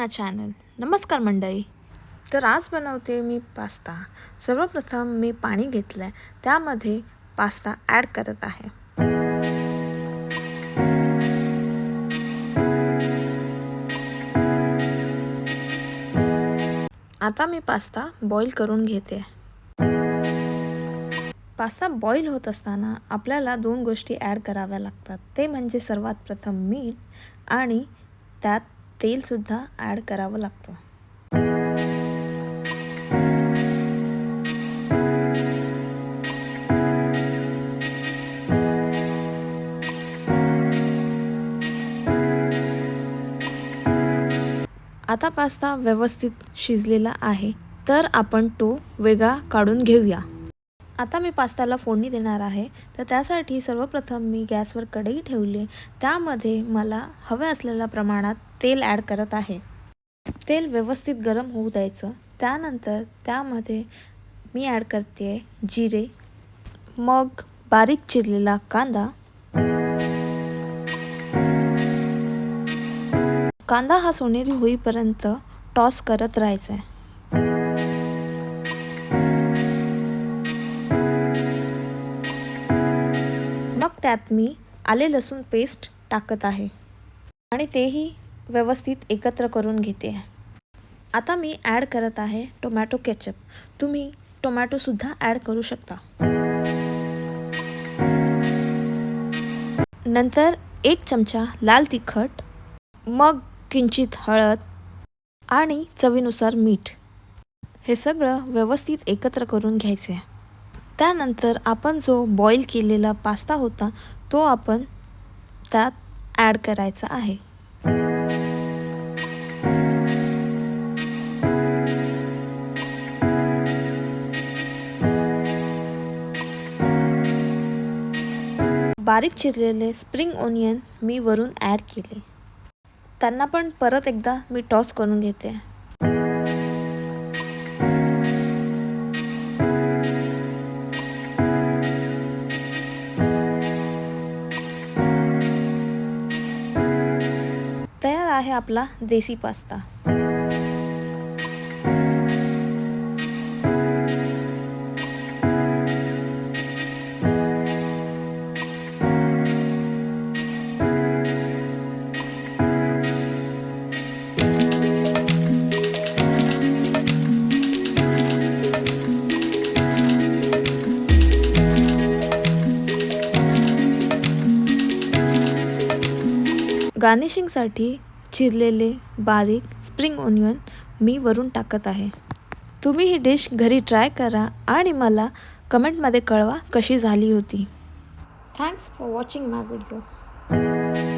माय channel. नमस्कार मंडळी. तर आज बनवते मी पास्ता. सर्वप्रथम मी पाणी घेतलं आहे, त्यामध्ये पास्ता ॲड करत आहे. आता मी पास्ता बॉईल करून घेते. पास्ता बॉईल होत असताना आपल्याला 2 गोष्टी ॲड कराव्या लागतात. ते म्हणजे सर्वात प्रथम मीठ आणि त्यात तेलसुद्धा ॲड करावं लागतं. आता पास्ता व्यवस्थित शिजलेला आहे, तर आपण तो वेगळा काढून घेऊया. आता मी पास्त्याला फोडणी देणार आहे. तर त्यासाठी सर्वप्रथम मी गॅसवर कढई ठेवली. त्यामध्ये मला हव्या असलेल्या प्रमाणात तेल ॲड करत आहे. तेल व्यवस्थित गरम होऊ द्यायचं. त्यानंतर त्यामध्ये मी ॲड करते जिरे, मग बारीक चिरलेला कांदा. कांदा हा सोनेरी होईपर्यंत टॉस करत राहायचं आहे. मग त्यात मी आले लसूण पेस्ट टाकत आहे आणि तेही व्यवस्थित एकत्र करून घेते. आता मी ॲड करत आहे टोमॅटो केचप. तुम्ही टोमॅटोसुद्धा ॲड करू शकता. नंतर 1 चमचा लाल तिखट, मग किंचित हळद आणि चवीनुसार मीठ. हे सगळं व्यवस्थित एकत्र करून घ्यायचे. त्यानंतर आपण जो बॉईल केलेला पास्ता होता तो आपण त्यात ॲड करायचा आहे. बारीक चिरलेले स्प्रिंग ओनियन मी वरून ॲड केले. त्यांना पण परत एकदा मी टॉस करून घेते. तयार आहे आपला देसी पास्ता. गार्निशिंगसाठी चिरलेले बारीक स्प्रिंग ओनियन मी वरून टाकत आहे. तुम्ही ही डिश घरी ट्राय करा आणि मला कमेंटमध्ये कळवा कशी झाली होती. Thanks for watching my video.